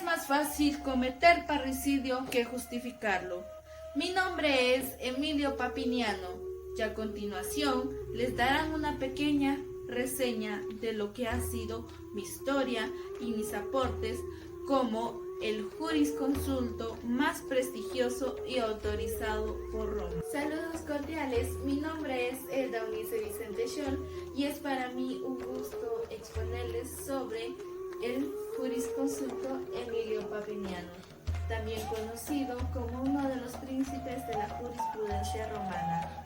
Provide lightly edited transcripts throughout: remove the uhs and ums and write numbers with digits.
Es más fácil cometer parricidio que justificarlo. Mi nombre es Emilio Papiniano y a continuación les darán una pequeña reseña de lo que ha sido mi historia y mis aportes como el jurisconsulto más prestigioso y autorizado por Roma. Saludos cordiales, mi nombre es Elda Eunice Vicente Scholl y es para mí un gusto exponerles sobre el jurisconsulto Emilio Papiniano, también conocido como uno de los príncipes de la jurisprudencia romana.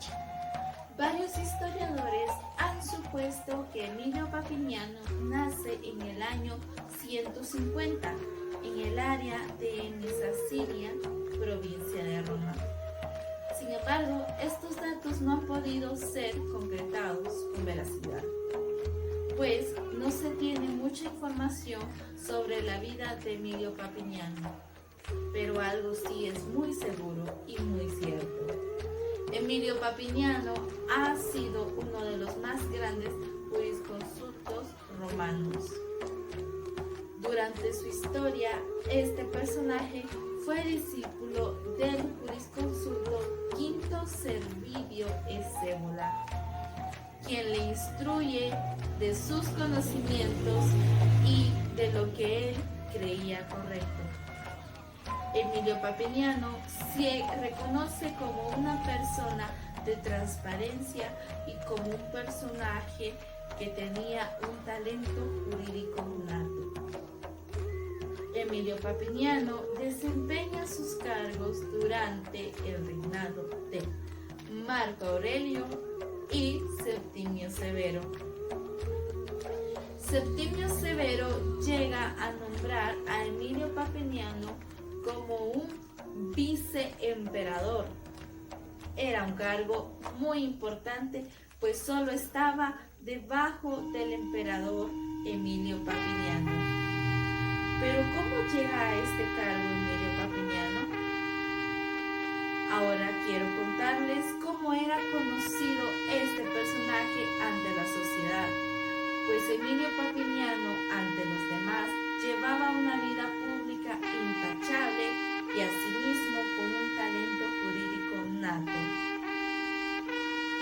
Varios historiadores han supuesto que Emilio Papiniano nace en el año 150 en el área de Enisaciria, provincia de Roma. Sin embargo, estos datos no han podido ser concretados con veracidad, pues no se tiene mucha información sobre la vida de Emilio Papiniano, pero algo sí es muy seguro y muy cierto. Emilio Papiniano ha sido uno de los más grandes jurisconsultos romanos. Durante su historia, este personaje fue discípulo del jurisconsulto Quinto Servidio Escévola, quien le instruye de sus conocimientos y de lo que él creía correcto. Emilio Papiniano se reconoce como una persona de transparencia y como un personaje que tenía un talento jurídico nato. Emilio Papiniano desempeña sus cargos durante el reinado de Marco Aurelio y Septimio Severo. Septimio Severo llega a nombrar a Emilio Papiniano como un viceemperador. Era un cargo muy importante, pues solo estaba debajo del emperador Emilio Papiniano. Pero ¿cómo llega a este cargo Emilio Papiniano? Ahora quiero contarles cómo era conocido este personaje ante la sociedad, pues Emilio Papiniano ante los demás llevaba una vida pública intachable y asimismo con un talento jurídico nato.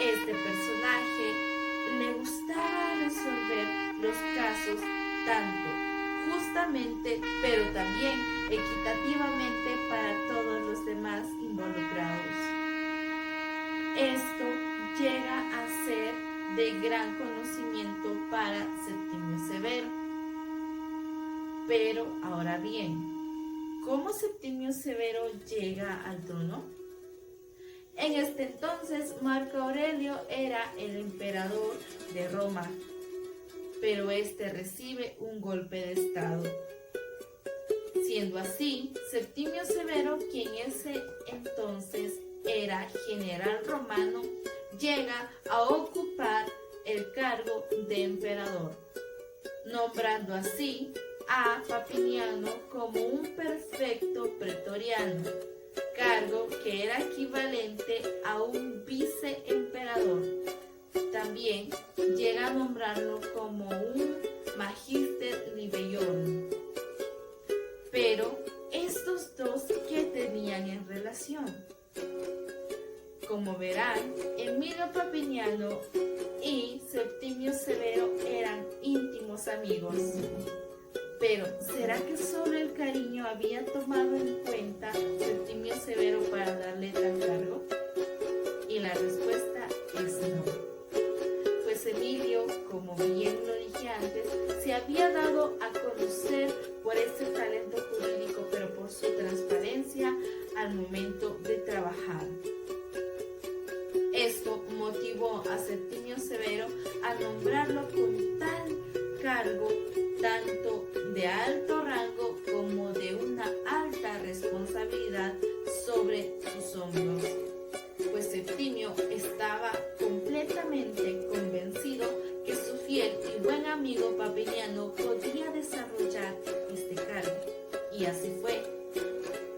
Este personaje le gustaba resolver los casos tanto justamente, pero también equitativamente para todos los demás involucrados. Esto llega a ser de gran conocimiento para Septimio Severo. Pero ahora bien, ¿cómo Septimio Severo llega al trono? En este entonces, Marco Aurelio era el emperador de Roma, pero este recibe un golpe de estado. Siendo así, Septimio Severo, quien ese entonces era general romano, llega a ocupar el cargo de emperador, nombrando así a Papiniano como un prefecto pretoriano, cargo que era equivalente a un viceemperador. También llega a nombrarlo como un magister libellorum. Pero estos dos, ¿qué tenían en relación? Como verán, Emilio Papiniano y Septimio Severo eran íntimos amigos. Pero, ¿será que solo el cariño había tomado en cuenta Septimio Severo para darle tal cargo? Y la respuesta es no. Pues Emilio, como bien lo dije antes, se había dado a conocer por ese talento jurídico, pero por su transparencia al momento de trabajar. Esto motivó a Septimio Severo a nombrarlo con tal cargo, tanto de alto rango como de una alta responsabilidad sobre sus hombros, pues Septimio estaba completamente convencido que su fiel y buen amigo Papiniano podía desarrollar este cargo, y así fue.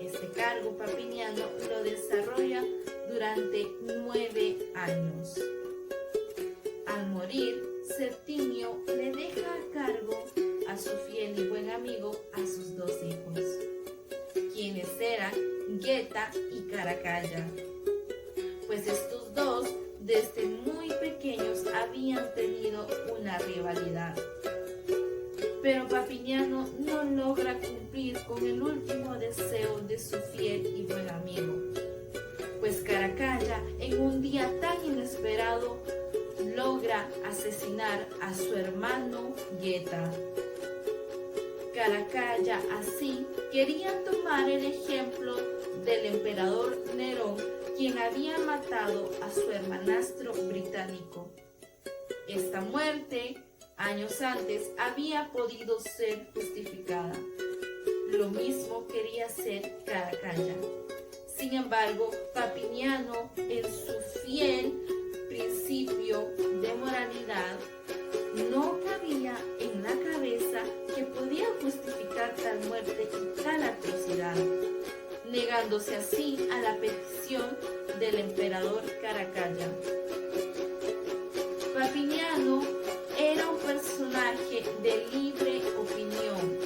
Este cargo Papiniano lo desarrolla durante 9 años. Al morir, Septimio le deja a cargo a su fiel y buen amigo a sus 2 hijos. Hieta y Caracalla, pues estos dos desde muy pequeños habían tenido una rivalidad. Pero Papiniano no logra cumplir con el último deseo de su fiel y buen amigo, pues Caracalla, en un día tan inesperado, logra asesinar a su hermano Hieta. Caracalla así quería tomar el ejemplo del emperador Nerón, quien había matado a su hermanastro británico. Esta muerte, años antes, había podido ser justificada. Lo mismo quería hacer Caracalla. Sin embargo, Papiniano, en su fiel principio de moralidad, no cabía en la cabeza que podía justificar tal muerte y tal atrocidad, negándose así a la petición del emperador Caracalla. Papiniano era un personaje de libre opinión,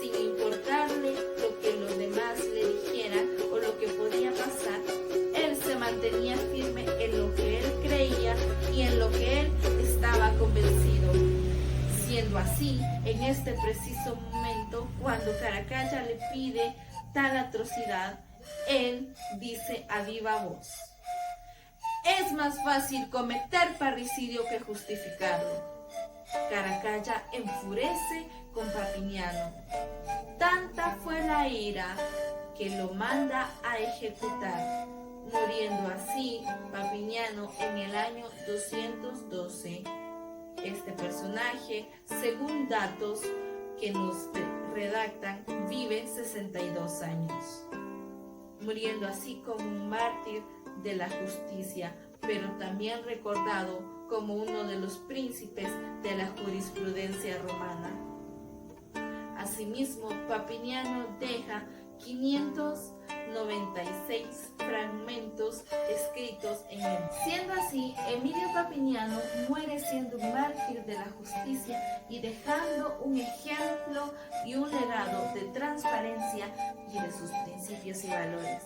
sin importarle lo que los demás le dijeran o lo que podía pasar. Él se mantenía firme en lo que él creía y en lo que él estaba convencido. Siendo así, en este preciso momento, cuando Caracalla le pide tal atrocidad, él dice a viva voz: es más fácil cometer parricidio que justificarlo. Caracalla enfurece con Papiniano. Tanta fue la ira que lo manda a ejecutar, muriendo así Papiniano en el año 212. Este personaje, según datos que nos redactan, vive 62 años, muriendo así como un mártir de la justicia, pero también recordado como uno de los príncipes de la jurisprudencia romana. Asimismo, Papiniano deja 596 fragmentos escritos en él. Siendo así, Emilio Papiniano muere siendo un mártir de la justicia y dejando un ejemplo y un legado de transparencia y de sus principios y valores.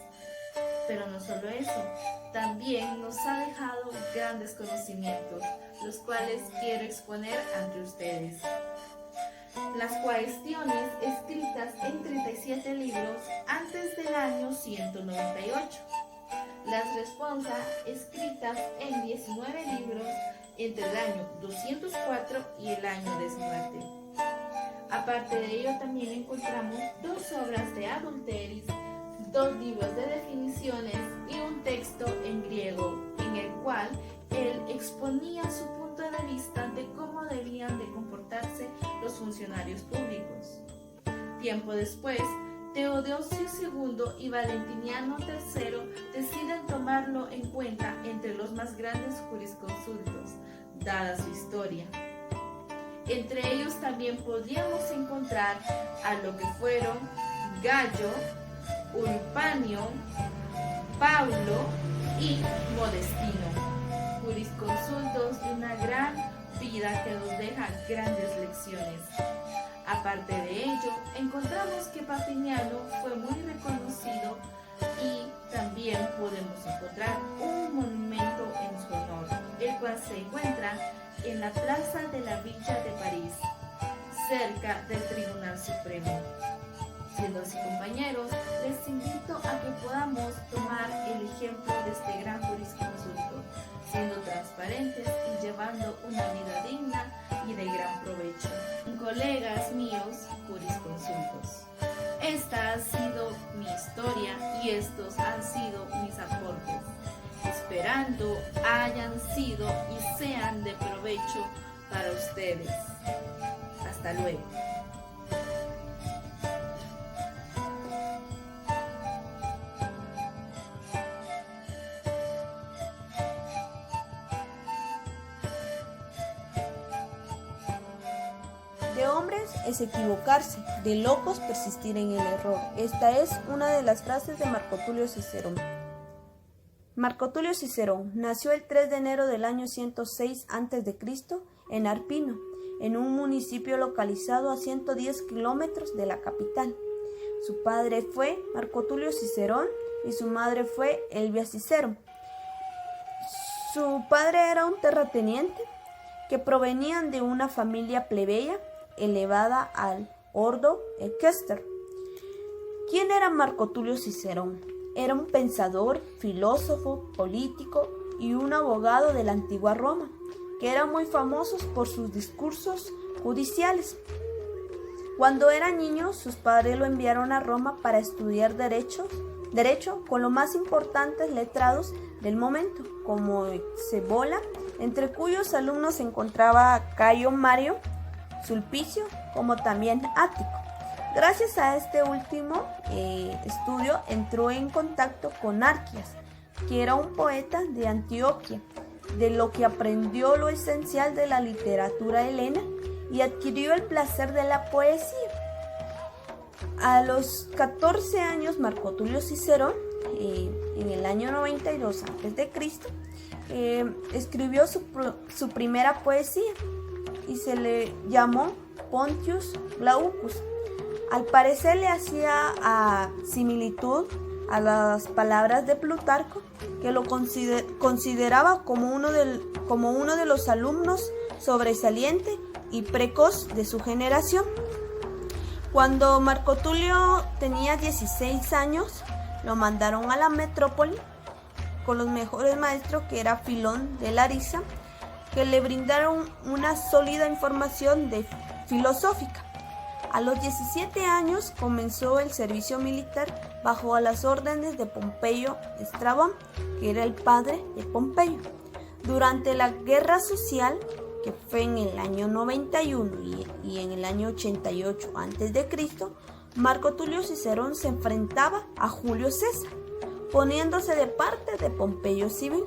Pero no solo eso, también nos ha dejado grandes conocimientos, los cuales quiero exponer ante ustedes. Las cuestiones escritas en 37 libros antes del año 198. Las responsas escritas en 19 libros entre el año 204 y el año de su muerte. Aparte de ello, también encontramos 2 obras de Adulteris, 2 libros de definiciones y un texto en griego, en el cual él exponía su punto de vista de cómo debían de comportarse los funcionarios públicos. Tiempo después, Teodosio II y Valentiniano III deciden tomarlo en cuenta entre los más grandes jurisconsultos, dada su historia. Entre ellos también podríamos encontrar a lo que fueron Gallo, Urbanio, Paulo y Modestino, jurisconsultos de una gran vida que nos deja grandes lecciones. Aparte de ello, encontramos que Papiniano fue muy reconocido y también podemos encontrar un monumento en su honor, el cual se encuentra en la plaza de la Villa de París, cerca del Tribunal Supremo. Siendo así, compañeros, les invito a que podamos tomar el ejemplo de este gran jurisconsulto, siendo transparentes y llevando una vida digna y de gran provecho. Colegas míos, jurisconsultos, esta ha sido mi historia y estos han sido mis aportes, esperando hayan sido y sean de provecho para ustedes. Hasta luego. De hombres es equivocarse, de locos persistir en el error. Esta es una de las frases de Marco Tulio Cicerón. Marco Tulio Cicerón nació el 3 de enero del año 106 a.C. en Arpino, en un municipio localizado a 110 kilómetros de la capital. Su padre fue Marco Tulio Cicerón y su madre fue Elvia Cicero. Su padre era un terrateniente que provenían de una familia plebeya elevada al ordo equestre. ¿Quién era Marco Tulio Cicerón? Era un pensador, filósofo, político y un abogado de la antigua Roma, que eran muy famosos por sus discursos judiciales. Cuando era niño, sus padres lo enviaron a Roma para estudiar derecho con los más importantes letrados del momento, como Cebolla, entre cuyos alumnos se encontraba Cayo Mario Sulpicio, como también Ático. Gracias a este último estudio entró en contacto con Arquías, que era un poeta de Antioquia, de lo que aprendió lo esencial de la literatura helena y adquirió el placer de la poesía. A los 14 años, Marco Tulio Cicerón, en el año 92 a.C., escribió su primera poesía y se le llamó Pontius Glaucus. Al parecer le hacía similitud a las palabras de Plutarco, que lo consideraba como uno de los alumnos sobresaliente y precoz de su generación. Cuando Marco Tulio tenía 16 años, lo mandaron a la metrópoli con los mejores maestros, que era Filón de Larisa, que le brindaron una sólida información filosófica. A los 17 años comenzó el servicio militar bajo las órdenes de Pompeyo Estrabón, que era el padre de Pompeyo. Durante la guerra social, que fue en el año 91 y en el año 88 a.C., Marco Tulio Cicerón se enfrentaba a Julio César, poniéndose de parte de Pompeyo Civil,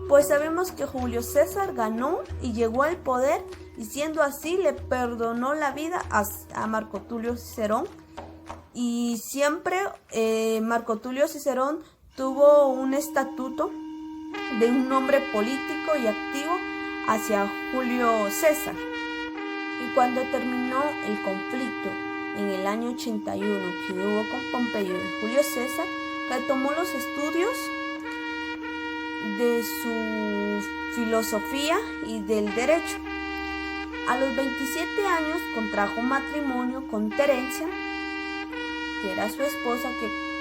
pues sabemos que Julio César ganó y llegó al poder, y siendo así le perdonó la vida a Marco Tulio Cicerón. Y siempre Marco Tulio Cicerón tuvo un estatuto de un hombre político y activo hacia Julio César. Y cuando terminó el conflicto en el año 81 que hubo con Pompeyo y Julio César, retomó los estudios de su filosofía y del derecho. A los 27 años contrajo matrimonio con Terencia, que era su esposa,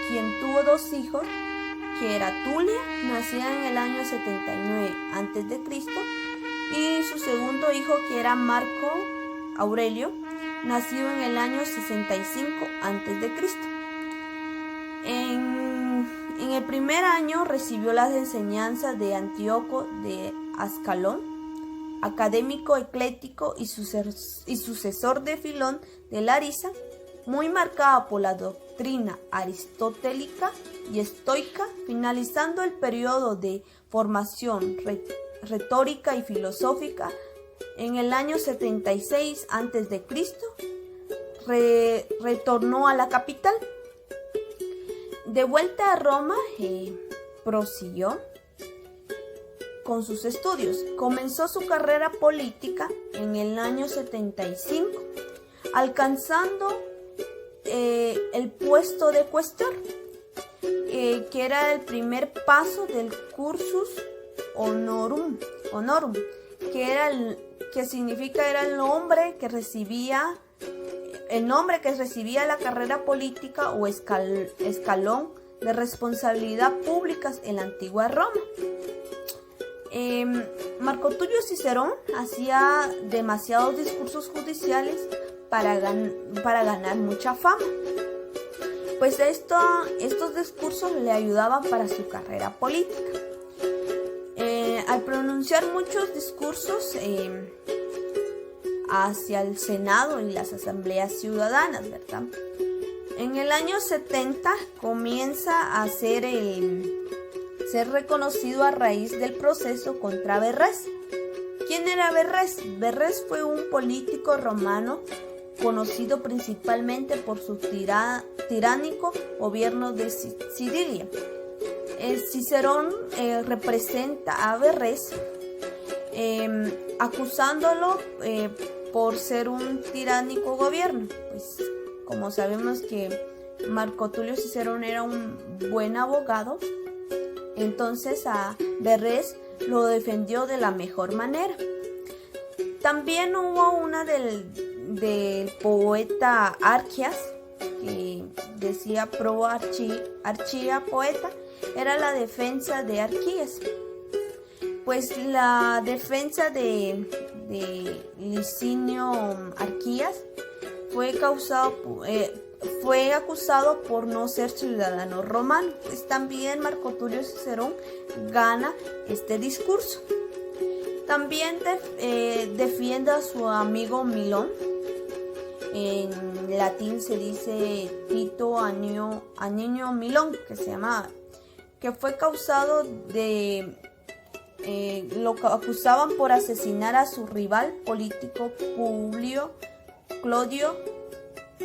quien tuvo 2 hijos, que era Tulia, nacida en el año 79 a.C., y su segundo hijo, que era Marco Aurelio, nacido en el año 65 a.C. En el primer año recibió las enseñanzas de Antíoco de Ascalón, académico ecléctico y sucesor de Filón de Larisa, muy marcada por la doctrina aristotélica y estoica. Finalizando el periodo de formación retórica y filosófica, en el año 76 a.C., retornó a la capital. De vuelta a Roma, prosiguió con sus estudios. Comenzó su carrera política en el año 75, alcanzando el puesto de cuestor, que era el primer paso del cursus honorum, que significa era el nombre que recibía la carrera política o escalón de responsabilidad públicas en la antigua Roma. Marco Tulio Cicerón hacía demasiados discursos judiciales para ganar mucha fama, pues estos discursos le ayudaban para su carrera política. Al pronunciar muchos discursos hacia el Senado y las asambleas ciudadanas, ¿verdad? En el año 70 comienza a ser reconocido a raíz del proceso contra Verres. ¿Quién era Verres? Verres fue un político romano conocido principalmente por su tiránico gobierno de Sicilia. Cicerón representa a Verres, acusándolo por ser un tiránico gobierno, pues como sabemos que Marco Tulio Cicerón era un buen abogado, entonces a Verres lo defendió de la mejor manera. También hubo una del poeta Archias, que decía pro Archia poeta, era la defensa de Arquías. Pues la defensa de Licinio Arquías fue acusado por no ser ciudadano romano. Pues también Marco Tulio Cicerón gana este discurso. También defiende a su amigo Milón. En latín se dice Tito Annio Milón, que se llamaba, que fue causado lo acusaban por asesinar a su rival político Publio Clodio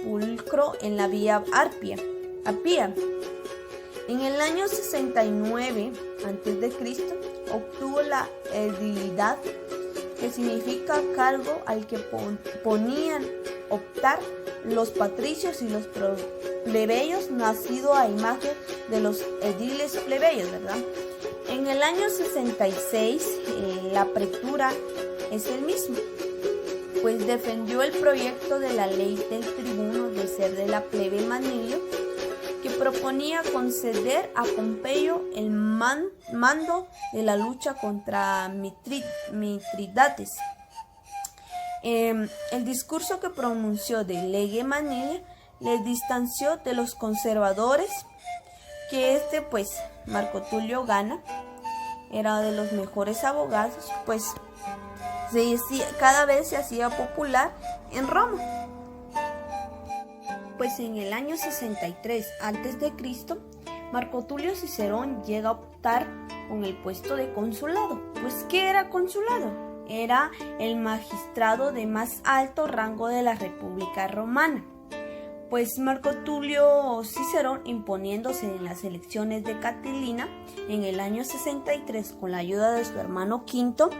Pulcro en la vía Apia. En el año 69 a.C. obtuvo la edilidad, que significa cargo al que ponían optar los patricios y los plebeyos, nacido a imagen de los ediles plebeyos, ¿verdad? En el año 66 la pretura es el mismo, pues defendió el proyecto de la ley del tribuno de ser de la plebe Manilio, que proponía conceder a Pompeyo el mando de la lucha contra Mitridates. El discurso que pronunció de Lege Manilia le distanció de los conservadores, que pues Marco Tulio gana, era de los mejores abogados, pues cada vez se hacía popular en Roma. Pues en el año 63 a.C., Marco Tulio Cicerón llega a optar con el puesto de consulado. Pues, ¿qué era consulado? Era el magistrado de más alto rango de la República Romana. Pues Marco Tulio Cicerón, imponiéndose en las elecciones de Catilina en el año 63 con la ayuda de su hermano Quinto,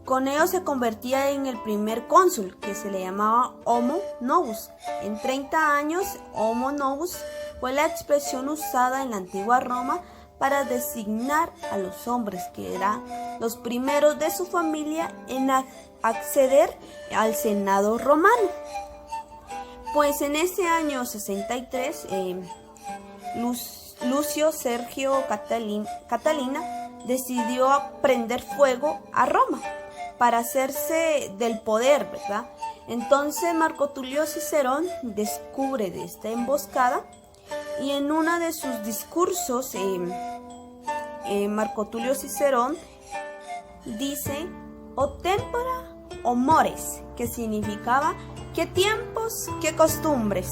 con ello se convertía en el primer cónsul, que se le llamaba Homo Novus. En 30 años, Homo Novus fue la expresión usada en la antigua Roma para designar a los hombres que eran los primeros de su familia en acceder al Senado romano. Pues en ese año 63, Lucio Sergio Catalina decidió prender fuego a Roma para hacerse del poder, ¿verdad? Entonces Marco Tulio Cicerón descubre de esta emboscada y en uno de sus discursos Marco Tulio Cicerón dice o tempora o mores, que significaba qué tiempos, qué costumbres.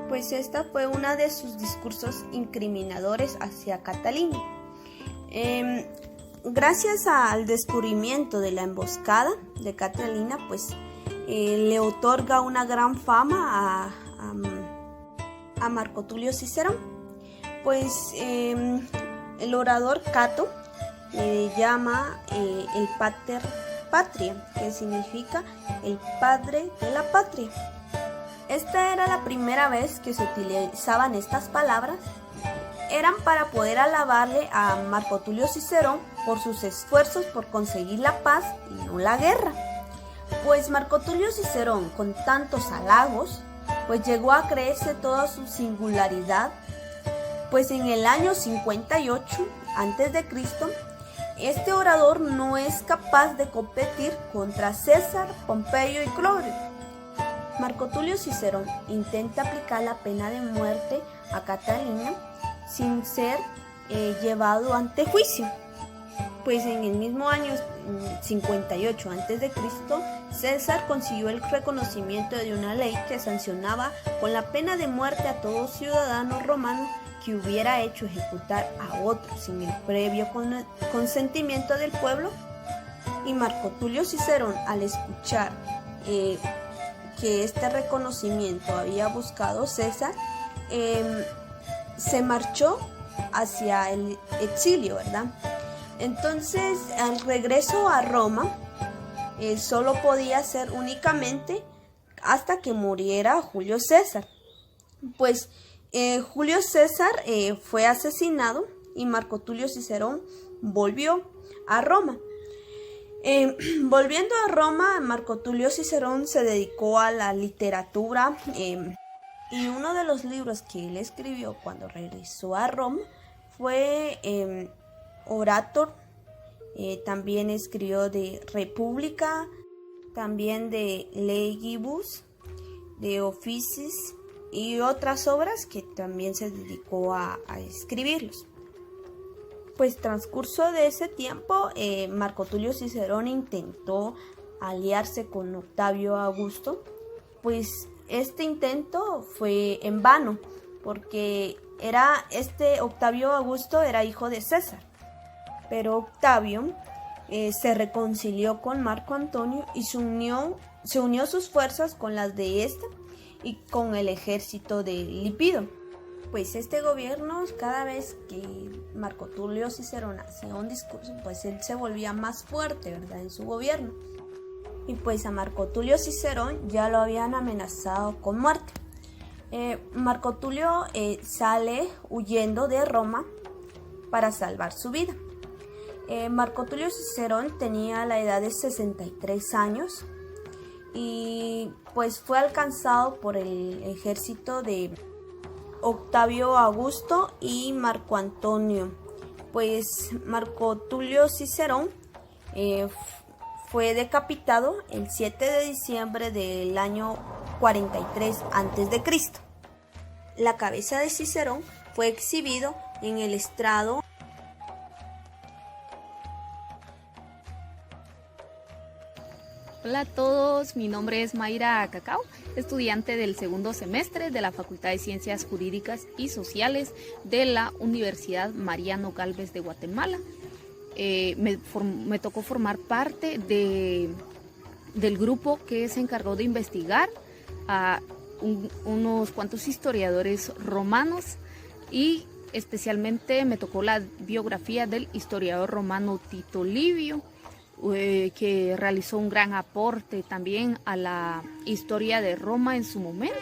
Pues esta fue una de sus discursos incriminadores hacia Catalina. Gracias al descubrimiento de la emboscada de Catalina, pues le otorga una gran fama a Marco Tulio Cicerón. Pues el orador Cato le llama el pater patria, que significa el padre de la patria. Esta era la primera vez que se utilizaban estas palabras. Eran para poder alabarle a Marco Tulio Cicerón por sus esfuerzos por conseguir la paz y no la guerra. Pues Marco Tulio Cicerón, con tantos halagos, pues llegó a creerse toda su singularidad. Pues en el año 58 a.C., este orador no es capaz de competir contra César, Pompeyo y Clodio. Marco Tulio Cicerón intenta aplicar la pena de muerte a Catalina sin ser llevado ante juicio. Pues en el mismo año 58 a.C., César consiguió el reconocimiento de una ley que sancionaba con la pena de muerte a todo ciudadano romano que hubiera hecho ejecutar a otro sin el previo consentimiento del pueblo. Y Marco Tulio Cicerón, al escuchar que este reconocimiento había buscado César, se marchó hacia el exilio, ¿verdad? Entonces, al regreso a Roma, solo podía ser únicamente hasta que muriera Julio César. Pues Julio César fue asesinado y Marco Tulio Cicerón volvió a Roma. Volviendo a Roma, Marco Tulio Cicerón se dedicó a la literatura y uno de los libros que él escribió cuando regresó a Roma fue Orator. También escribió de República, también de Legibus, de Officis y otras obras que también se dedicó a escribirlos. Pues transcurso de ese tiempo, Marco Tulio Cicerón intentó aliarse con Octavio Augusto, pues este intento fue en vano, porque Octavio Augusto era hijo de César, pero Octavio se reconcilió con Marco Antonio y se unió sus fuerzas con las de este y con el ejército de Lipido. Pues este gobierno, cada vez que Marco Tulio Cicerón hacía un discurso, pues él se volvía más fuerte, ¿verdad?, en su gobierno. Y pues a Marco Tulio Cicerón ya lo habían amenazado con muerte. Marco Tulio sale huyendo de Roma para salvar su vida. Marco Tulio Cicerón tenía la edad de 63 años y pues fue alcanzado por el ejército de Octavio Augusto y Marco Antonio. Pues Marco Tulio Cicerón fue decapitado el 7 de diciembre del año 43 a.C. La cabeza de Cicerón fue exhibido en el estrado. Hola a todos, mi nombre es Mayra Cacao, estudiante del segundo semestre de la Facultad de Ciencias Jurídicas y Sociales de la Universidad Mariano Gálvez de Guatemala. Me tocó formar parte del grupo que se encargó de investigar a unos cuantos historiadores romanos y especialmente me tocó la biografía del historiador romano Tito Livio, que realizó un gran aporte también a la historia de Roma en su momento,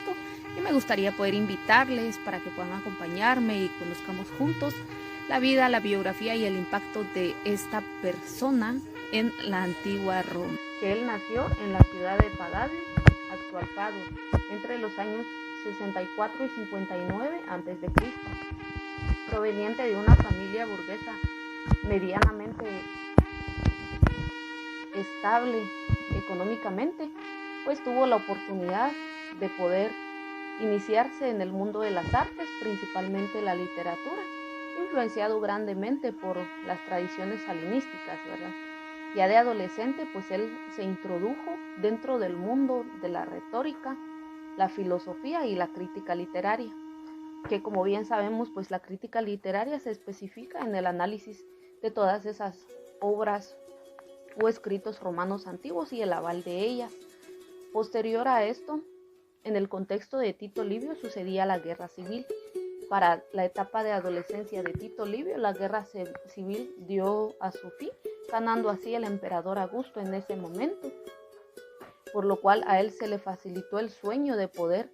y me gustaría poder invitarles para que puedan acompañarme y conozcamos juntos la vida, la biografía y el impacto de esta persona en la antigua Roma. Que él nació en la ciudad de Padale, actual Padua, entre los años 64 y 59 a.C., proveniente de una familia burguesa medianamente estable económicamente, pues tuvo la oportunidad de poder iniciarse en el mundo de las artes, principalmente la literatura, influenciado grandemente por las tradiciones helenísticas, ¿verdad? Ya de adolescente, pues él se introdujo dentro del mundo de la retórica, la filosofía y la crítica literaria, que como bien sabemos, pues la crítica literaria se especifica en el análisis de todas esas obras o escritos romanos antiguos y el aval de ellas. Posterior a esto, en el contexto de Tito Livio sucedía la guerra civil. Para la etapa de adolescencia de Tito Livio, la guerra civil dio a su fin, ganando así el emperador Augusto en ese momento, por lo cual a él se le facilitó el sueño de poder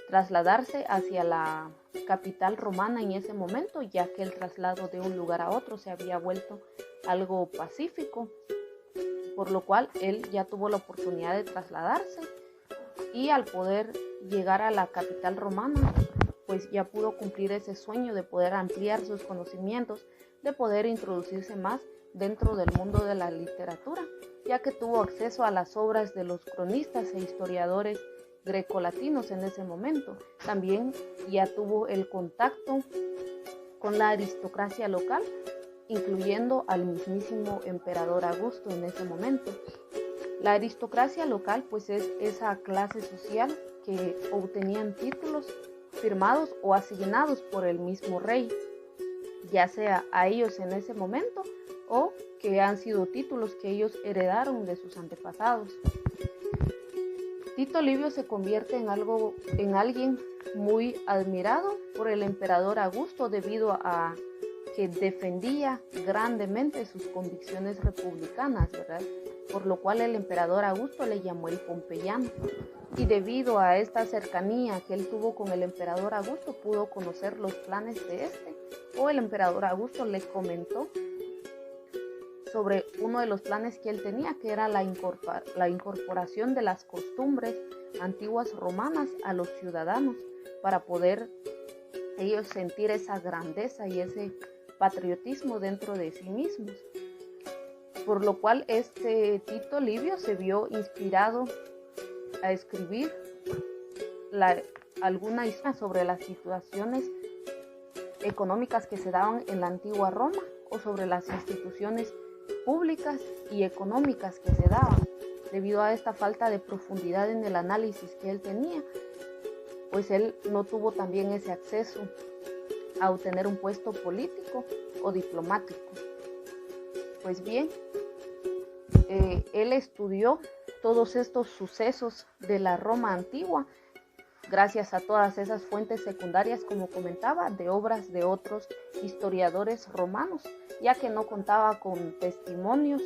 trasladarse hacia la capital romana en ese momento, ya que el traslado de un lugar a otro se había vuelto algo pacífico, por lo cual él ya tuvo la oportunidad de trasladarse y al poder llegar a la capital romana, pues ya pudo cumplir ese sueño de poder ampliar sus conocimientos, de poder introducirse más dentro del mundo de la literatura, ya que tuvo acceso a las obras de los cronistas e historiadores grecolatinos en ese momento. También ya tuvo el contacto con la aristocracia local, incluyendo al mismísimo emperador Augusto en ese momento. La aristocracia local pues es esa clase social que obtenían títulos firmados o asignados por el mismo rey, ya sea a ellos en ese momento o que han sido títulos que ellos heredaron de sus antepasados. Tito Livio se convierte en alguien muy admirado por el emperador Augusto debido a que defendía grandemente sus convicciones republicanas, ¿verdad? Por lo cual el emperador Augusto le llamó el Pompeyano. y debido a esta cercanía que él tuvo con el emperador Augusto, pudo conocer los planes de este, o el emperador Augusto le comentó sobre uno de los planes que él tenía, que era la incorporación de las costumbres antiguas romanas a los ciudadanos, para poder ellos sentir esa grandeza y ese patriotismo dentro de sí mismos. Por lo cual este Tito Livio se vio inspirado a escribir alguna historia sobre las situaciones económicas que se daban en la antigua Roma, o sobre las instituciones públicas y económicas que se daban. Debido a esta falta de profundidad en el análisis que él tenía, pues él no tuvo también ese acceso a obtener un puesto político o diplomático. Pues bien, él estudió todos estos sucesos de la Roma antigua gracias a todas esas fuentes secundarias, como comentaba, de obras de otros historiadores romanos, ya que no contaba con testimonios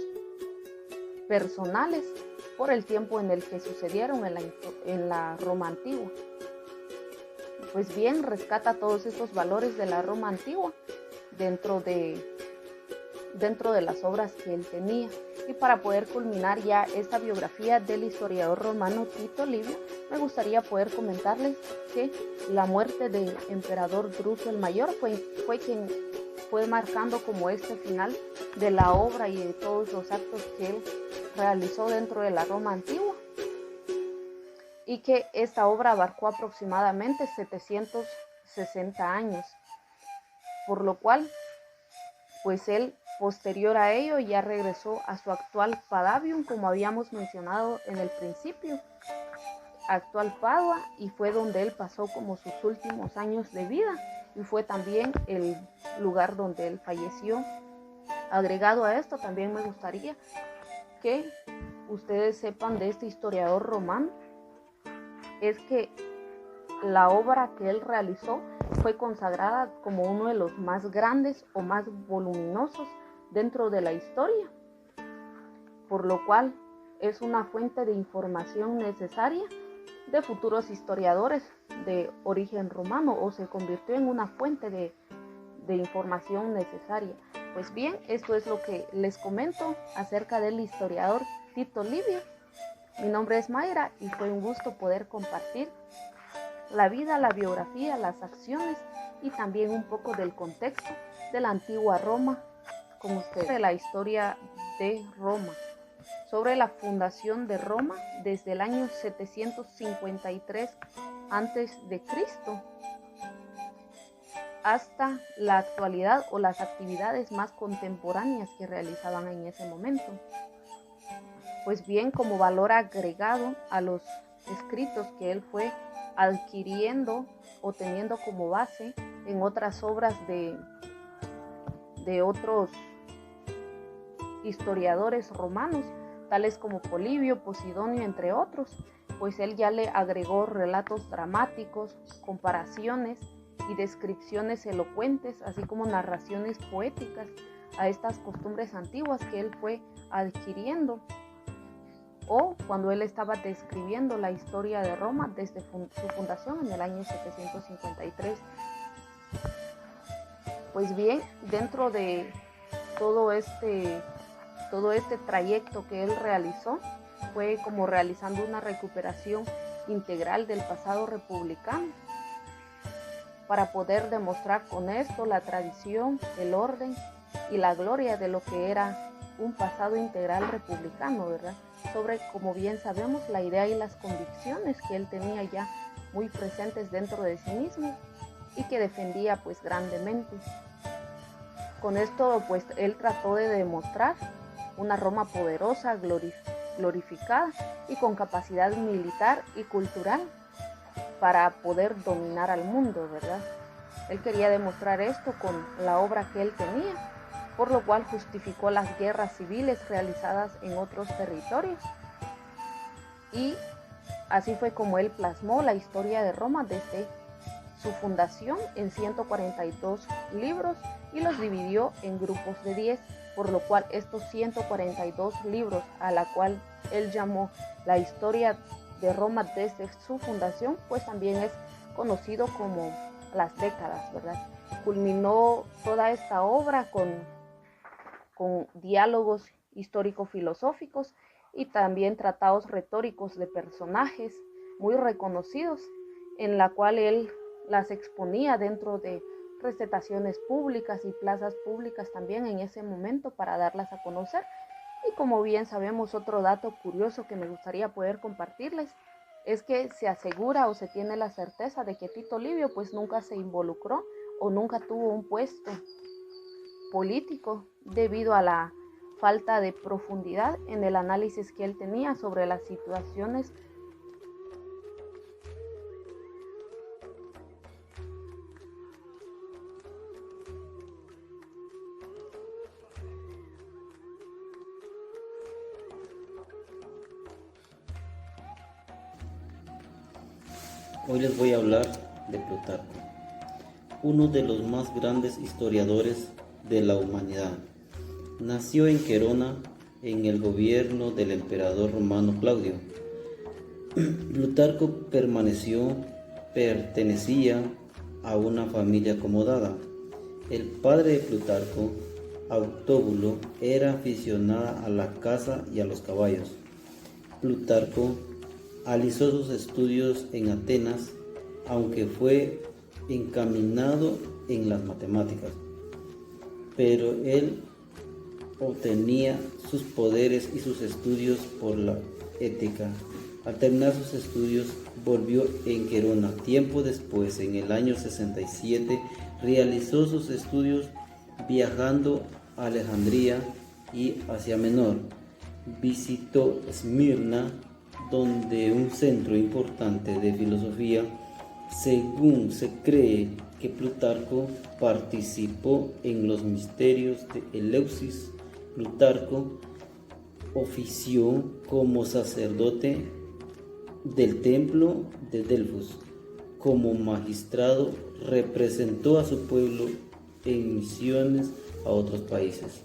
personales por el tiempo en el que sucedieron en la Roma antigua. Pues bien, rescata todos estos valores de la Roma antigua dentro de las obras que él tenía. Y para poder culminar ya esta biografía del historiador romano Tito Livio, me gustaría poder comentarles que la muerte del emperador Druso el Mayor fue quien fue marcando como este final de la obra y de todos los actos que él realizó dentro de la Roma antigua, y que esta obra abarcó aproximadamente 760 años, por lo cual pues él, posterior a ello, ya regresó a su actual Padavium, como habíamos mencionado en el principio, actual Padua, y fue donde él pasó como sus últimos años de vida, y fue también el lugar donde él falleció. Agregado a esto, también me gustaría que ustedes sepan de este historiador romano, es que la obra que él realizó fue consagrada como uno de los más grandes o más voluminosos dentro de la historia, por lo cual es una fuente de información necesaria de futuros historiadores de origen romano, o se convirtió en una fuente de información necesaria. Pues bien, esto es lo que les comento acerca del historiador Tito Livio. Mi nombre es Mayra y fue un gusto poder compartir la vida, la biografía, las acciones y también un poco del contexto de la antigua Roma con ustedes. De la historia de Roma, sobre la fundación de Roma desde el año 753 a.C. hasta la actualidad, o las actividades más contemporáneas que realizaban en ese momento. Pues bien, como valor agregado a los escritos que él fue adquiriendo o teniendo como base en otras obras de otros historiadores romanos, tales como Polibio, Posidonio, entre otros, pues él ya le agregó relatos dramáticos, comparaciones y descripciones elocuentes, así como narraciones poéticas a estas costumbres antiguas que él fue adquiriendo, o cuando él estaba describiendo la historia de Roma desde su fundación en el año 753. Pues bien, dentro de todo este trayecto que él realizó, fue como realizando una recuperación integral del pasado republicano, para poder demostrar con esto la tradición, el orden y la gloria de lo que era un pasado integral republicano, ¿verdad? Sobre, como bien sabemos, la idea y las convicciones que él tenía ya muy presentes dentro de sí mismo y que defendía pues grandemente. Con esto pues él trató de demostrar una Roma poderosa, glorificada y con capacidad militar y cultural para poder dominar al mundo, ¿verdad? Él quería demostrar esto con la obra que él tenía, por lo cual justificó las guerras civiles realizadas en otros territorios. Y así fue como él plasmó la historia de Roma desde su fundación en 142 libros y los dividió en grupos de 10, por lo cual estos 142 libros, a la cual él llamó la historia de Roma desde su fundación, pues también es conocido como las décadas, ¿verdad? Culminó toda esta obra con diálogos histórico-filosóficos y también tratados retóricos de personajes muy reconocidos, en la cual él las exponía dentro de presentaciones públicas y plazas públicas también en ese momento para darlas a conocer. Y como bien sabemos, otro dato curioso que me gustaría poder compartirles es que se asegura o se tiene la certeza de que Tito Livio pues nunca se involucró o nunca tuvo un puesto político debido a la falta de profundidad en el análisis que él tenía sobre las situaciones Hoy les voy a hablar de Plutarco, uno de los más grandes historiadores de la humanidad. Nació en Querona en el gobierno del emperador romano Claudio. Plutarco pertenecía a una familia acomodada. El padre de Plutarco, Autóbulo, era aficionado a la caza y a los caballos. Plutarco alisó sus estudios en Atenas, aunque fue encaminado en las matemáticas, pero él obtenía sus poderes y sus estudios por la ética. Al terminar sus estudios, volvió en Querona. Tiempo después, en el año 67, realizó sus estudios viajando a Alejandría y Asia Menor. Visitó Esmirna, donde un centro importante de filosofía. Según se cree que Plutarco participó en los misterios de Eleusis. Plutarco ofició como sacerdote del templo de Delfos. Como magistrado representó a su pueblo en misiones a otros países.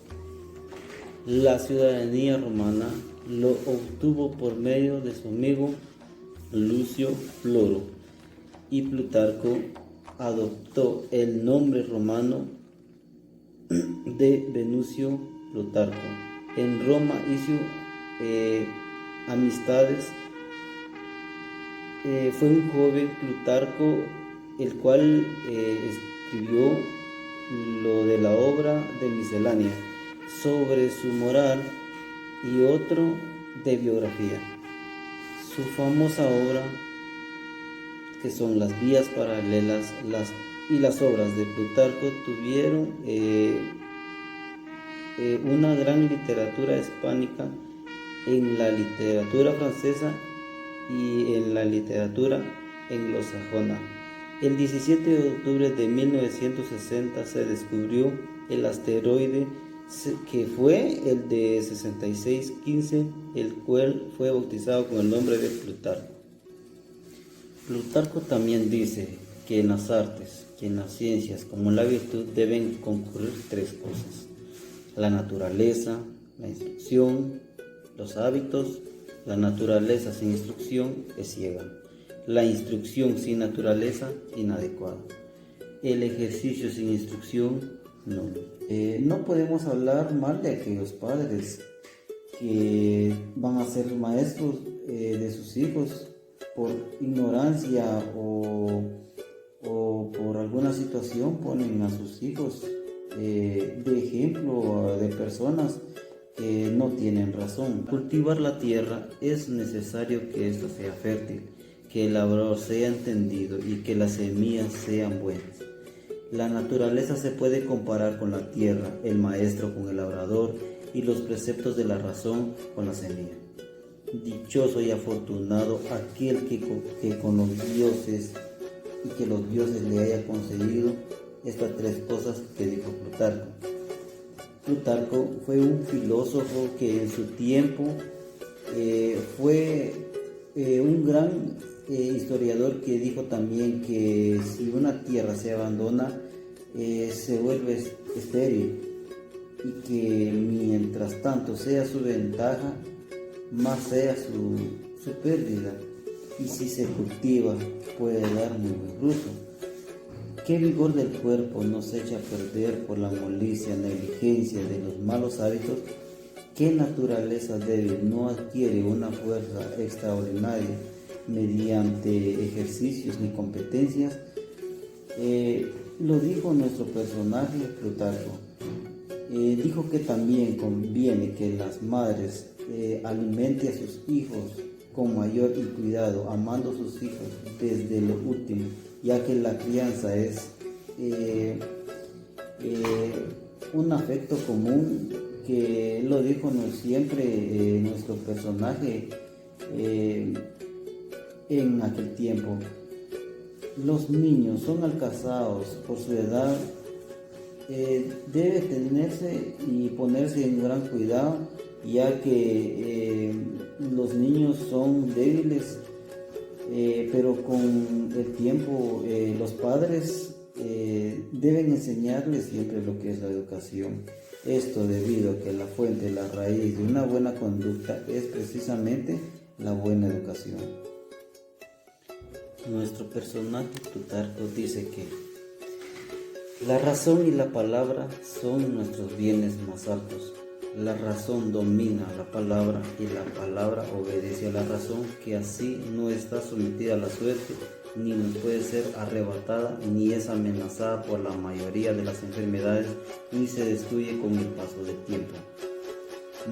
La ciudadanía romana lo obtuvo por medio de su amigo Lucio Floro, y Plutarco adoptó el nombre romano de Venucio Plutarco. En Roma hizo amistades. Fue un joven Plutarco el cual escribió lo de la obra de Miscelánea sobre su moral y otro de biografía. Su famosa obra, que son las vías paralelas y las obras de Plutarco, tuvieron una gran literatura hispánica en la literatura francesa y en la literatura anglosajona. El 17 de octubre de 1960 se descubrió el asteroide que fue el de 6615, el cual fue bautizado con el nombre de Plutarco. Plutarco también dice que en las artes, que en las ciencias como en la virtud deben concurrir tres cosas: la naturaleza, la instrucción, los hábitos. La naturaleza sin instrucción es ciega, la instrucción sin naturaleza inadecuada, el ejercicio sin instrucción nulo. No podemos hablar mal de aquellos padres que van a ser maestros de sus hijos por ignorancia o por alguna situación. Ponen a sus hijos de ejemplo de personas que no tienen razón. Cultivar la tierra es necesario que ésta sea fértil, que el labrador sea entendido y que las semillas sean buenas. La naturaleza se puede comparar con la tierra, el maestro con el labrador y los preceptos de la razón con la semilla. Dichoso y afortunado aquel que con los dioses y que los dioses le haya concedido estas tres cosas que dijo Plutarco. Plutarco fue un filósofo que en su tiempo fue un gran historiador, que dijo también que si una tierra se abandona se vuelve estéril, y que mientras tanto sea su ventaja, más sea su pérdida. y si se cultiva puede dar muy buen fruto. ¿Qué vigor del cuerpo nos echa a perder por la molicie, negligencia de los malos hábitos? ¿Qué naturaleza débil no adquiere una fuerza extraordinaria mediante ejercicios ni competencias? Lo dijo nuestro personaje Plutarco. Dijo que también conviene que las madres alimenten a sus hijos con mayor cuidado, amando a sus hijos desde lo último, ya que la crianza es un afecto común, que lo dijo siempre nuestro personaje en aquel tiempo. Los niños son alcanzados por su edad, debe tenerse y ponerse en gran cuidado, ya que los niños son débiles, pero con el tiempo los padres deben enseñarles siempre lo que es la educación. Esto debido a que la fuente, la raíz de una buena conducta es precisamente la buena educación. Nuestro personaje Plutarco dice que la razón y la palabra son nuestros bienes más altos. La razón domina la palabra y la palabra obedece a la razón, que así no está sometida a la suerte, ni nos puede ser arrebatada, ni es amenazada por la mayoría de las enfermedades, ni se destruye con el paso del tiempo.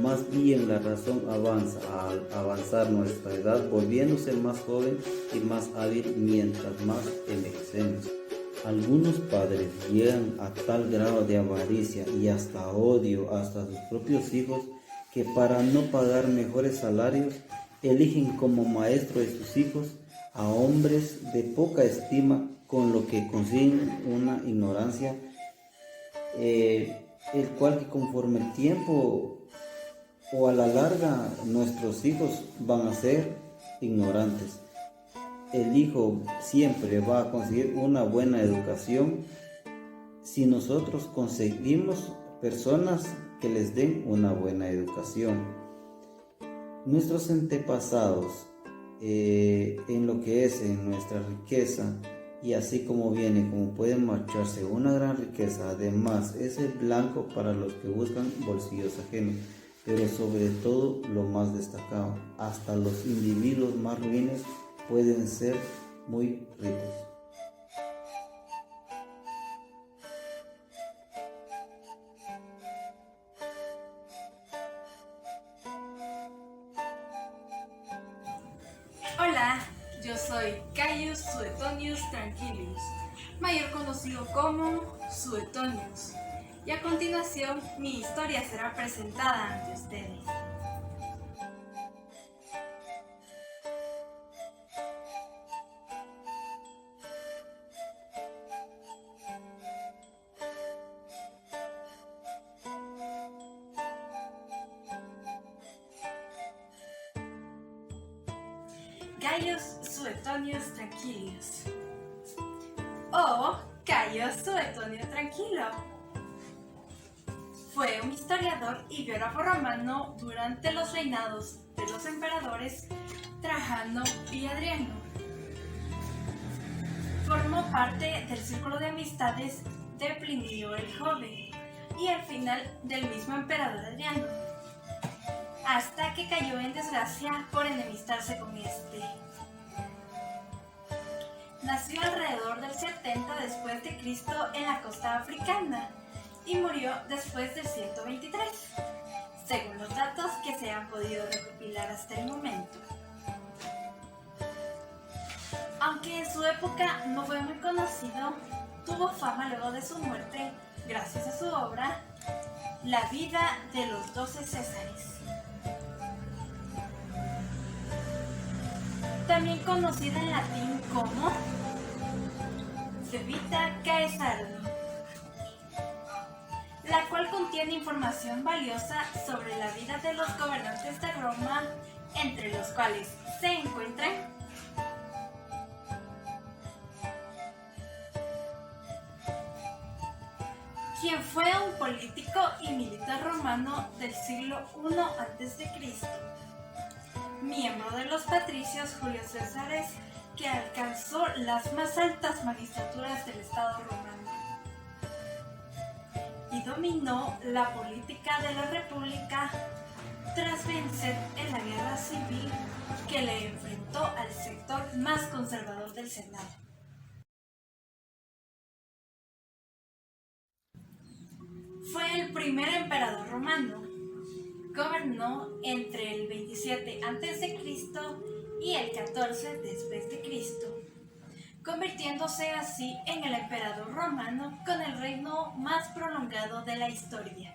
Más bien la razón avanza al avanzar nuestra edad, volviéndose más joven y más hábil mientras más envejecemos. Algunos padres llegan a tal grado de avaricia y hasta odio hasta sus propios hijos, que para no pagar mejores salarios eligen como maestro de sus hijos a hombres de poca estima, con lo que consiguen una ignorancia, el cual que conforme el tiempo o a la larga nuestros hijos van a ser ignorantes. El hijo siempre va a conseguir una buena educación si nosotros conseguimos personas que les den una buena educación. Nuestros antepasados, en lo que es en nuestra riqueza, y así como viene, como pueden marcharse una gran riqueza, además es el blanco para los que buscan bolsillos ajenos, pero sobre todo lo más destacado, hasta los individuos más ruines pueden ser muy ricos. Hola, yo soy Caius Suetonius Tranquilius, mayor conocido como Suetonius, y a continuación mi historia será presentada ante ustedes. Gaius Suetonius Tranquilius, o Caius Suetonio Tranquilo. Fue un historiador y biógrafo romano durante los reinados de los emperadores Trajano y Adriano. Formó parte del círculo de amistades de Plinio el Joven y al final del mismo emperador Adriano, hasta que cayó en desgracia por enemistarse con este. Nació alrededor del 70 después de Cristo en la costa africana y murió después del 123, según los datos que se han podido recopilar hasta el momento. Aunque en su época no fue muy conocido, tuvo fama luego de su muerte gracias a su obra La vida de los 12 Césares, también conocida en latín como De Vita Caesarum, la cual contiene información valiosa sobre la vida de los gobernantes de Roma, entre los cuales se encuentran quien fue un político y militar romano del siglo I a.C., miembro de los patricios Julio Césares, que alcanzó las más altas magistraturas del Estado romano y dominó la política de la República tras vencer en la guerra civil que le enfrentó al sector más conservador del Senado. Fue el primer emperador romano. Gobernó entre el 27 a.C. y el 14 después de Cristo, convirtiéndose así en el emperador romano con el reino más prolongado de la historia.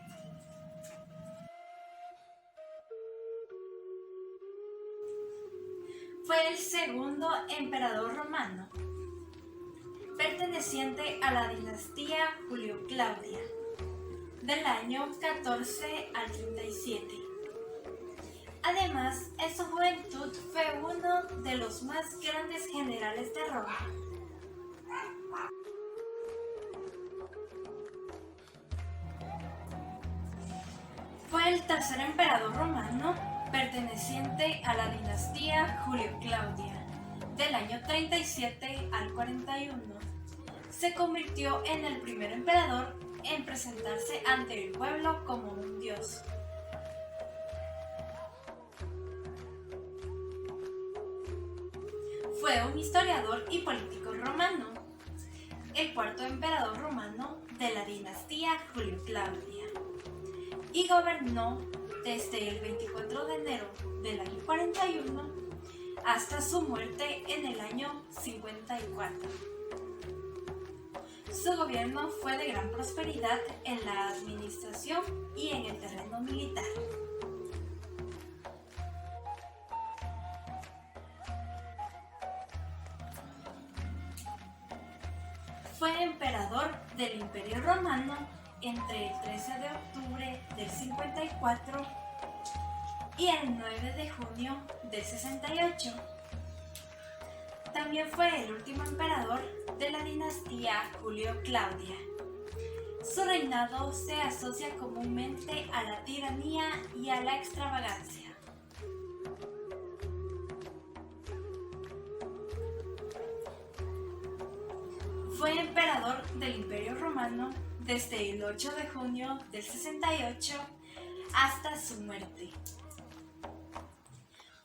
Fue el segundo emperador romano, perteneciente a la dinastía Julio-Claudia, del año 14 al 37. Además, en su juventud fue uno de los más grandes generales de Roma. Fue el tercer emperador romano perteneciente a la dinastía Julio-Claudia, del año 37 al 41. Se convirtió en el primer emperador en presentarse ante el pueblo como un dios. Fue un historiador y político romano, el cuarto emperador romano de la dinastía Julio-Claudia, y gobernó desde el 24 de enero del año 41 hasta su muerte en el año 54. Su gobierno fue de gran prosperidad en la administración y en el terreno militar. Fue emperador del Imperio Romano entre el 13 de octubre del 54 y el 9 de junio del 68. También fue el último emperador de la dinastía Julio-Claudia. Su reinado se asocia comúnmente a la tiranía y a la extravagancia. Fue emperador del Imperio Romano desde el 8 de junio del 68 hasta su muerte.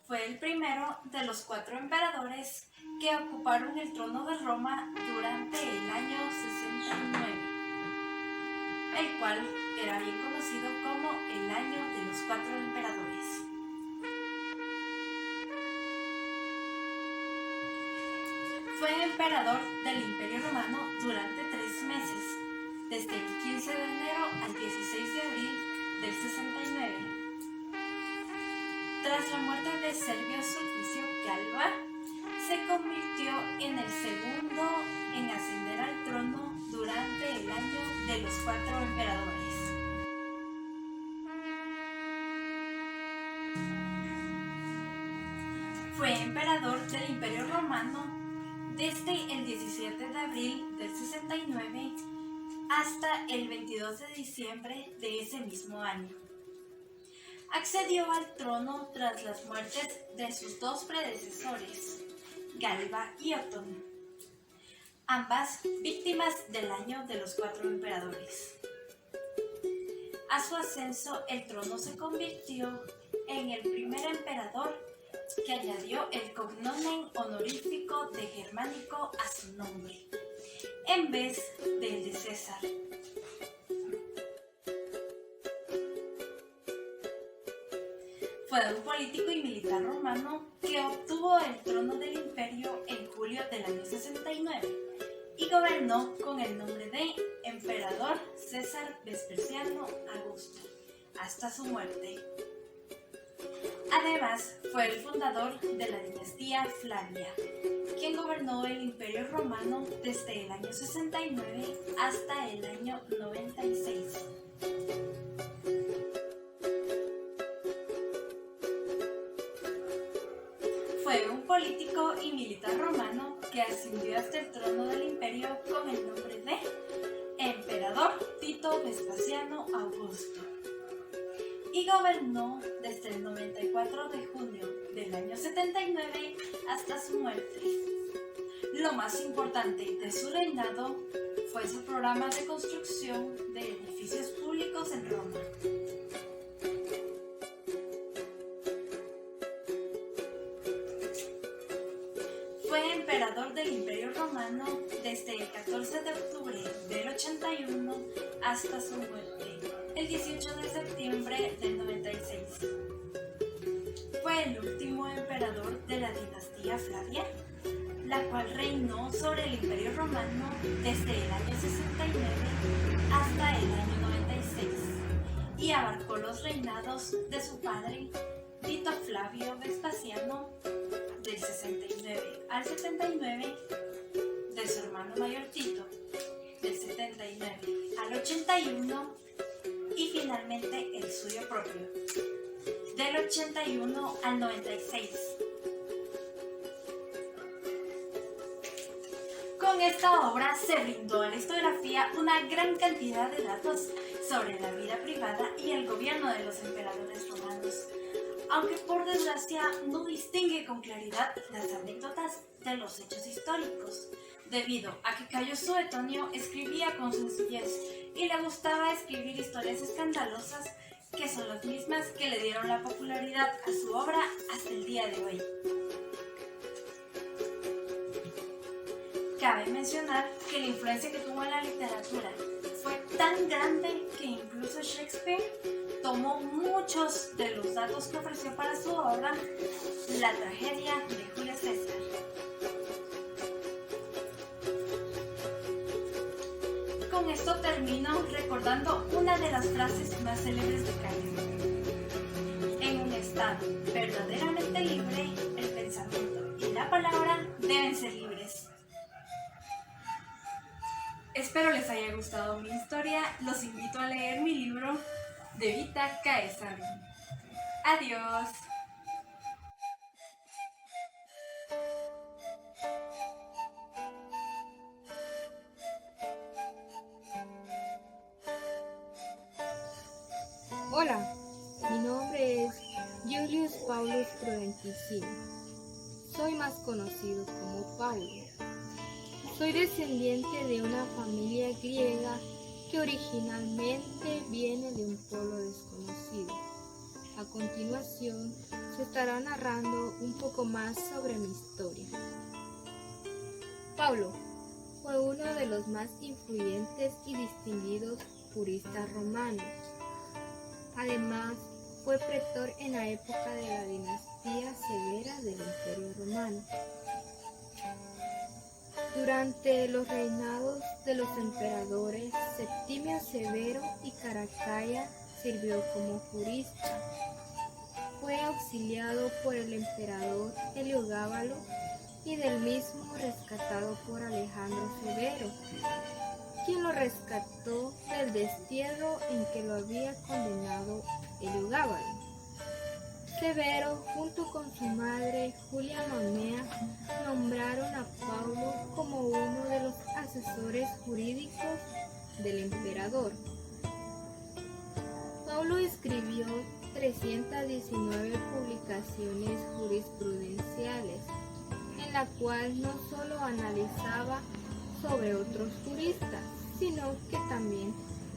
Fue el primero de los 4 emperadores que ocuparon el trono de Roma durante el año 69, el cual era bien conocido como el año de los 4 emperadores. Fue emperador del Imperio Romano durante 3 meses, desde el 15 de enero al 16 de abril del 69. Tras la muerte de Servio Sulpicio Galba, se convirtió en el segundo en ascender al trono durante el año de los 4 emperadores. Fue emperador del Imperio Romano desde el 17 de abril del 69 hasta el 22 de diciembre de ese mismo año. Accedió al trono tras las muertes de sus 2 predecesores, Galba y Otón, ambas víctimas del año de los 4 emperadores. A su ascenso, el trono se convirtió en el primer emperador que añadió el cognomen honorífico de Germánico a su nombre, en vez del de César. Fue un político y militar romano que obtuvo el trono del imperio en julio del año 69 y gobernó con el nombre de Emperador César Vespasiano Augusto hasta su muerte. Además, fue el fundador de la dinastía Flavia, quien gobernó el Imperio Romano desde el año 69 hasta el año 96. Fue un político y militar romano que ascendió hasta el trono del imperio con el nombre de Emperador Tito Vespasiano Augusto y gobernó desde el 94 de junio del el año 79 hasta su muerte. Lo más importante de su reinado fue su programa de construcción de edificios públicos en Roma. Fue emperador del Imperio Romano desde el 14 de octubre del 81 hasta su muerte, el 18 de septiembre del 96. Fue el último emperador de la dinastía Flavia, la cual reinó sobre el Imperio Romano desde el año 69 hasta el año 96 y abarcó los reinados de su padre, Tito Flavio Vespasiano, del 69 al 79, de su hermano mayor Tito, del 79 al 81 y finalmente el suyo propio, del 81 al 96. Con esta obra se brindó a la historiografía una gran cantidad de datos sobre la vida privada y el gobierno de los emperadores romanos, aunque por desgracia no distingue con claridad las anécdotas de los hechos históricos, debido a que Cayo Suetonio escribía con sencillez y le gustaba escribir historias escandalosas que son las mismas que le dieron la popularidad a su obra hasta el día de hoy. Cabe mencionar que la influencia que tuvo en la literatura fue tan grande que incluso Shakespeare tomó muchos de los datos que ofreció para su obra, La tragedia de Julio César. Con esto termino recordando una de las frases más célebres de Cayo. En un estado verdaderamente libre, el pensamiento y la palabra deben ser libres. Espero les haya gustado mi historia. Los invito a leer mi libro De Vita Caesari. Adiós. Hola, mi nombre es Julius Paulus Prudenticino. Soy más conocido como Paulo. Soy descendiente de una familia griega que originalmente viene de un pueblo desconocido. A continuación, se estará narrando un poco más sobre mi historia. Paulo fue uno de los más influyentes y distinguidos juristas romanos. Además, fue pretor en la época de la dinastía Severa del Imperio Romano. Durante los reinados de los emperadores Septimio Severo y Caracalla sirvió como jurista. Fue auxiliado por el emperador Heliogábalo y del mismo rescatado por Alejandro Severo, quien lo rescató del destierro en que lo había condenado Heliogábalo. Severo, junto con su madre Julia Mamea, nombraron a Paulo como uno de los asesores jurídicos del emperador. Paulo escribió 319 publicaciones jurisprudenciales, en la cual no solo analizaba sobre otros juristas, sino que también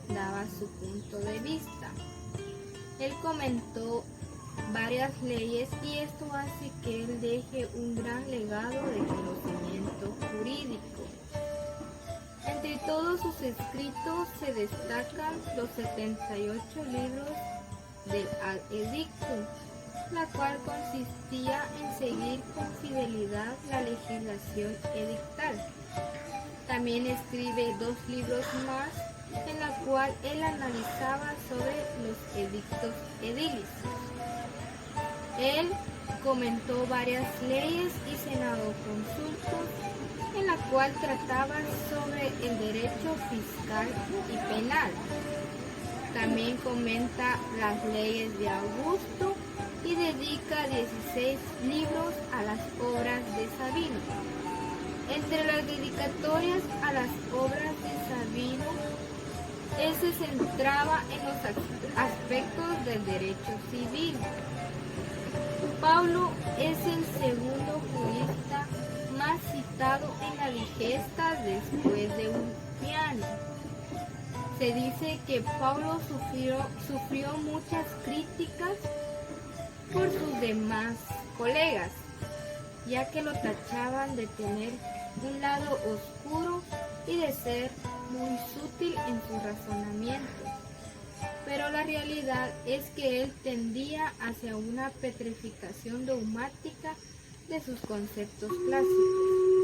daba su punto de vista. Él comentó varias leyes y esto hace que él deje un gran legado de conocimiento jurídico. Entre todos sus escritos se destacan los 78 libros del Ad Edictum, la cual consistía en seguir con fidelidad la legislación edictal. También escribe 2 libros más en la cual él analizaba sobre los edictos edilicios. Él comentó varias leyes y senado consultos en la cual trataba sobre el derecho fiscal y penal. También comenta las leyes de Augusto y dedica 16 libros a las obras de Sabino. Entre las dedicatorias a las obras de Sabino, él se centraba en los aspectos del derecho civil. Pablo es el segundo jurista más citado en la Digesta después de Ulpiano. Se dice que Pablo sufrió muchas críticas por sus demás colegas, ya que lo tachaban de tener un lado oscuro y de ser muy sutil en su razonamiento. Pero la realidad es que él tendía hacia una petrificación dogmática de sus conceptos clásicos.